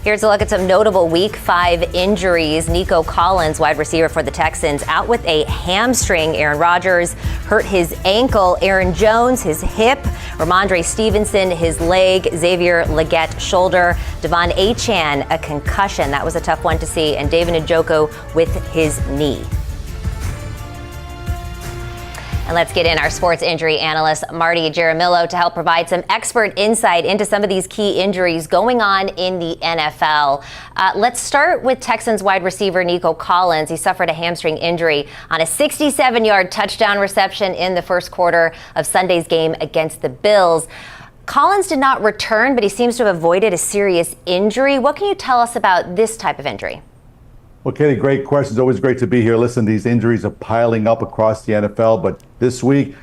Here's a look at some notable Week 5 injuries. Nico Collins, wide receiver for the Texans, out with a hamstring. Aaron Rodgers hurt his ankle. Aaron Jones, his hip. Ramondre Stevenson, his leg. Xavier Legette, shoulder. Devon Achane, a concussion. That was a tough one to see. And David Njoku with his knee. And let's get in our sports injury analyst, Marty Jaramillo, to help provide some expert insight into some of these key injuries going on in the NFL. Let's start with Texans wide receiver Nico Collins. He suffered a hamstring injury on a 67-yard touchdown reception in the first quarter of Sunday's game against the Bills. Collins did not return, but he seems to have avoided a serious injury. What can you tell us about this type of injury? Well, Katie, great questions. Always great to be here. Listen, these injuries are piling up across the NFL, but this week,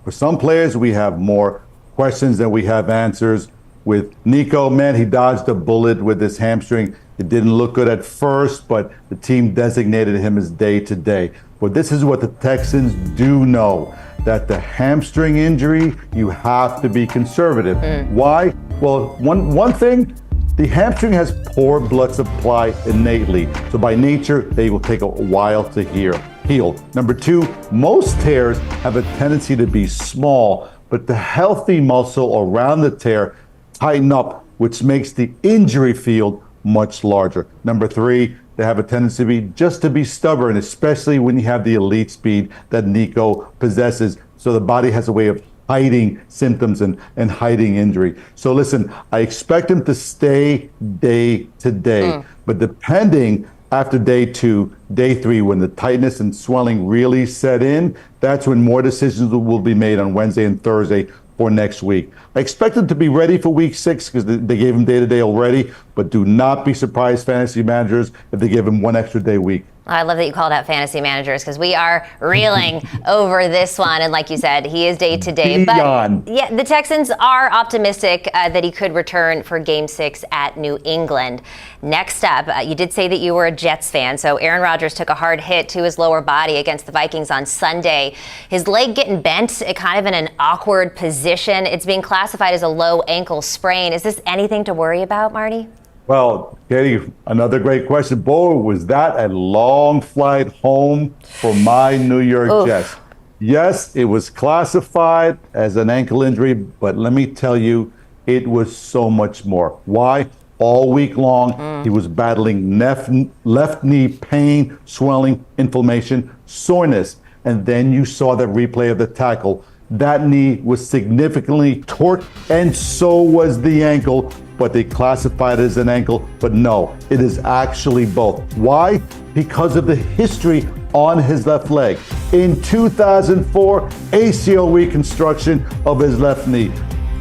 for some players, we have more questions than we have answers. With Nico, man, he dodged a bullet with this hamstring. It didn't look good at first, but the team designated him as day-to-day. But this is what the Texans do know, that the hamstring injury, you have to be conservative. Why? Well, one thing, the hamstring has poor blood supply innately, so by nature, they will take a while to heal. Number two, most tears have a tendency to be small, but the healthy muscle around the tear tighten up, which makes the injury field much larger. Number three, they have a tendency to be stubborn, especially when you have the elite speed that Nico possesses. So the body has a way of hiding symptoms and hiding injury. So listen, I expect him to stay day to day, but depending after day 2, day 3, when the tightness and swelling really set in, that's when more decisions will be made on Wednesday and Thursday for next week. I expect him to be ready for week 6 because they gave him day to day already, but do not be surprised, fantasy managers, if they give him one extra day week. I love that you called out fantasy managers because we are reeling over this one. And like you said, he is day to day. But yeah, the Texans are optimistic that he could return for Game 6 at New England. Next up, you did say that you were a Jets fan. So Aaron Rodgers took a hard hit to his lower body against the Vikings on Sunday. His leg getting bent kind of in an awkward position. It's being classified as a low ankle sprain. Is this anything to worry about, Marty? Well, Katie, another great question. Boy, was that a long flight home for my New York Jets. Yes, it was classified as an ankle injury, but let me tell you, it was so much more. Why? All week long, he was battling left knee pain, swelling, inflammation, soreness. And then you saw the replay of the tackle. That knee was significantly torqued, and so was the ankle, but they classified it as an ankle. But no, it is actually both. Why? Because of the history on his left leg. In 2004, ACL reconstruction of his left knee.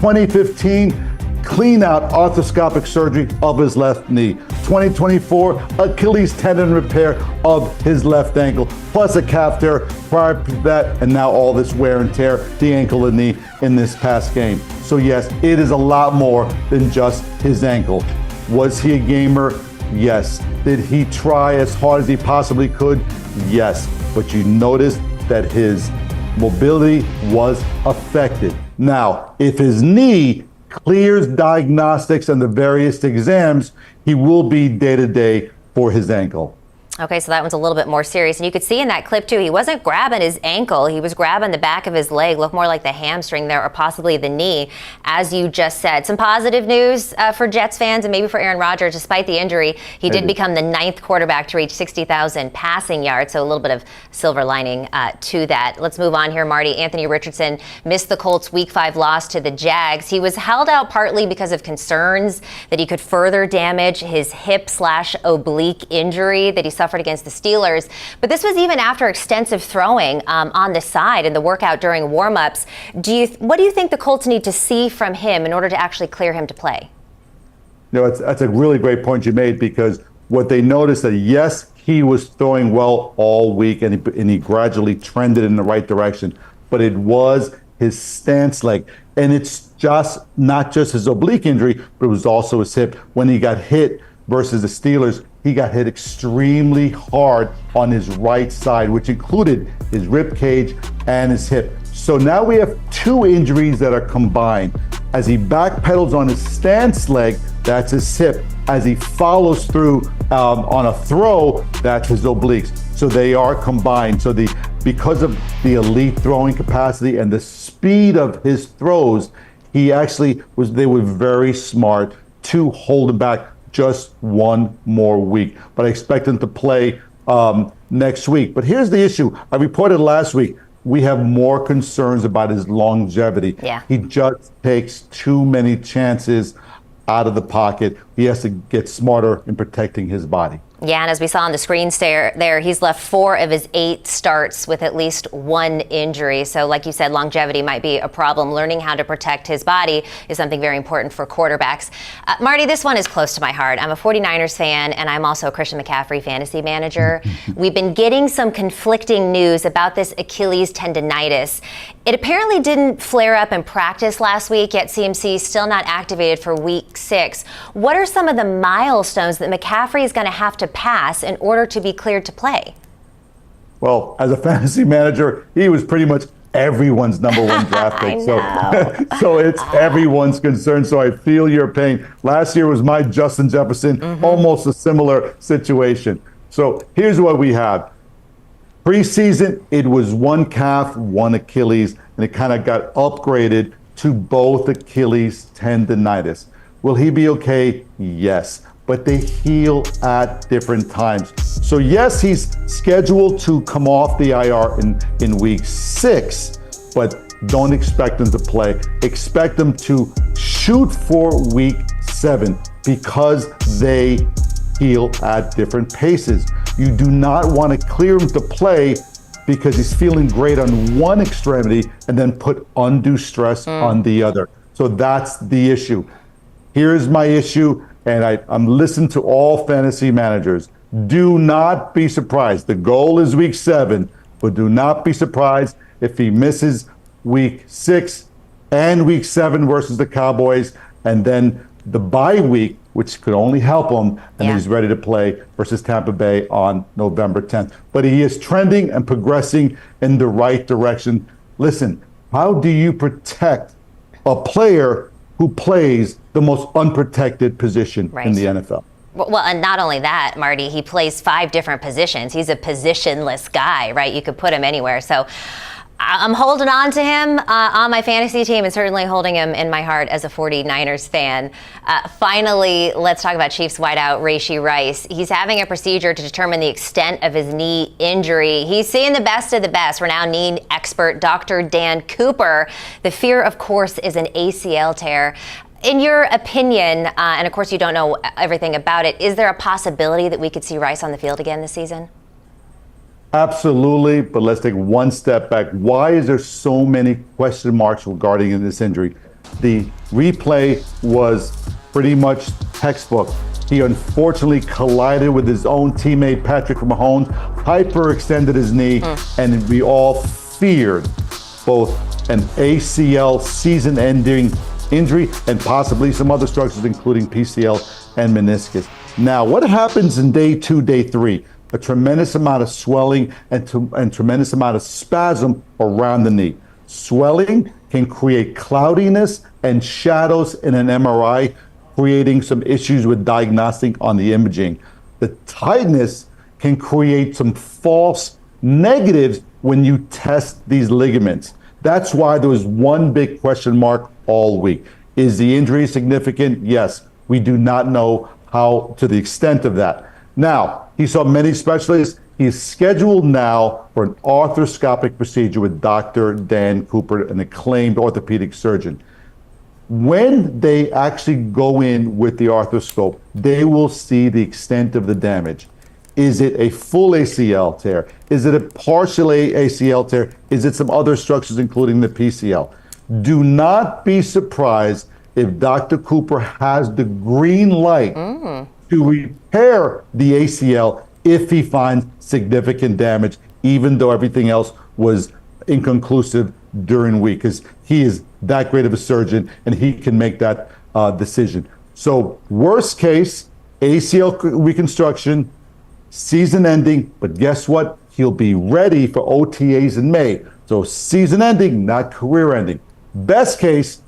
2015, clean out arthroscopic surgery of his left knee. 2024, Achilles tendon repair of his left ankle, plus a calf tear prior to that, and now all this wear and tear, the ankle and knee in this past game. So yes, it is a lot more than just his ankle. Was he a gamer? Yes. Did he try as hard as he possibly could? Yes. But you noticed that his mobility was affected. Now, if his knee clears diagnostics and the various exams, he will be day-to-day for his ankle. Okay, so that one's a little bit more serious. And you could see in that clip, too, he wasn't grabbing his ankle. He was grabbing the back of his leg, looked more like the hamstring there or possibly the knee, as you just said. Some positive news for Jets fans and maybe for Aaron Rodgers. Despite the injury, he did become the 9th quarterback to reach 60,000 passing yards, so a little bit of silver lining to that. Let's move on here, Marty. Anthony Richardson missed the Colts' Week 5 loss to the Jags. He was held out partly because of concerns that he could further damage his hip/oblique injury that he suffered against the Steelers. But this was even after extensive throwing on the side in the workout during warm-ups. What do you think the Colts need to see from him in order to actually clear him to play? That's a really great point you made, because what they noticed that, yes, he was throwing well all week and he gradually trended in the right direction, but it was his stance leg. And it's just not just his oblique injury, but it was also his hip. When he got hit versus the Steelers, he got hit extremely hard on his right side, which included his rib cage and his hip. So now we have two injuries that are combined. As he backpedals on his stance leg, that's his hip. As he follows through on a throw, that's his obliques. So they are combined. So because of the elite throwing capacity and the speed of his throws, they were very smart to hold him back just one more week. But I expect him to play next week. But here's the issue. I reported last week, we have more concerns about his longevity. Yeah. He just takes too many chances out of the pocket. He has to get smarter in protecting his body. Yeah, and as we saw on the screen there, he's left 4 of his 8 starts with at least 1 injury. So like you said, longevity might be a problem. Learning how to protect his body is something very important for quarterbacks. Marty, this one is close to my heart. I'm a 49ers fan, and I'm also a Christian McCaffrey fantasy manager. We've been getting some conflicting news about this Achilles tendonitis. It apparently didn't flare up in practice last week, yet CMC still not activated for week 6. What are some of the milestones that McCaffrey is going to have to pass in order to be cleared to play? Well, as a fantasy manager, he was pretty much everyone's number 1 draft pick. So it's everyone's concern. So I feel your pain. Last year was my Justin Jefferson, almost a similar situation. So here's what we have. Preseason, it was 1 calf, 1 Achilles, and it kind of got upgraded to both Achilles tendonitis. Will he be okay? Yes. But they heal at different times. So yes, he's scheduled to come off the IR in week 6, but don't expect him to play. Expect him to shoot for week 7 because they heal at different paces. You do not want to clear him to play because he's feeling great on one extremity and then put undue stress on the other. So that's the issue. Here's my issue. And I'm listening to all fantasy managers. Do not be surprised. The goal is week 7, but do not be surprised if he misses week 6 and week 7 versus the Cowboys, and then the bye week, which could only help him, and he's ready to play versus Tampa Bay on November 10th. But he is trending and progressing in the right direction. Listen, how do you protect a player who plays the most unprotected position in the NFL? Well, and not only that, Marty, he plays 5 different positions. He's a positionless guy, right? You could put him anywhere. So I'm holding on to him on my fantasy team and certainly holding him in my heart as a 49ers fan. Finally, let's talk about Chiefs wideout Rashee Rice. He's having a procedure to determine the extent of his knee injury. He's seeing the best of the best. Renowned knee expert Dr. Dan Cooper. The fear, of course, is an ACL tear. In your opinion, and of course you don't know everything about it, is there a possibility that we could see Rice on the field again this season? Absolutely, but let's take one step back. Why is there so many question marks regarding this injury? The replay was pretty much textbook. He unfortunately collided with his own teammate Patrick Mahomes, hyperextended his knee, and we all feared both an ACL season-ending injury and possibly some other structures, including PCL and meniscus. Now, what happens in day 2, day 3? A tremendous amount of swelling and tremendous amount of spasm around the knee. Swelling can create cloudiness and shadows in an MRI, creating some issues with diagnostic on the imaging. The tightness can create some false negatives when you test these ligaments. That's why there was one big question mark all week. Is the injury significant? Yes. We do not know how to the extent of that. Now, he saw many specialists. He is scheduled now for an arthroscopic procedure with Dr. Dan Cooper, an acclaimed orthopedic surgeon. When they actually go in with the arthroscope, they will see the extent of the damage. Is it a full ACL tear? Is it a partial ACL tear? Is it some other structures, including the PCL? Do not be surprised if Dr. Cooper has the green light to repair the ACL if he finds significant damage, even though everything else was inconclusive during week, because he is that great of a surgeon and he can make that decision. So worst case, ACL reconstruction, season ending, but guess what? He'll be ready for OTAs in May. So season ending, not career ending. Best case,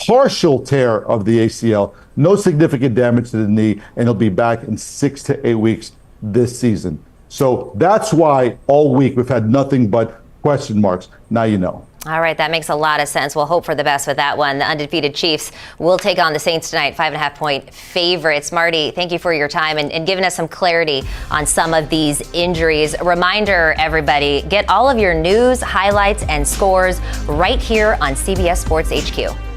partial tear of the ACL, no significant damage to the knee, and he'll be back in 6 to 8 weeks this season. So that's why all week we've had nothing but question marks. Now you know. All right, that makes a lot of sense. We'll hope for the best with that one. The undefeated Chiefs will take on the Saints tonight, 5.5-point favorites. Marty, thank you for your time and giving us some clarity on some of these injuries. A reminder, everybody, get all of your news, highlights, and scores right here on CBS Sports HQ.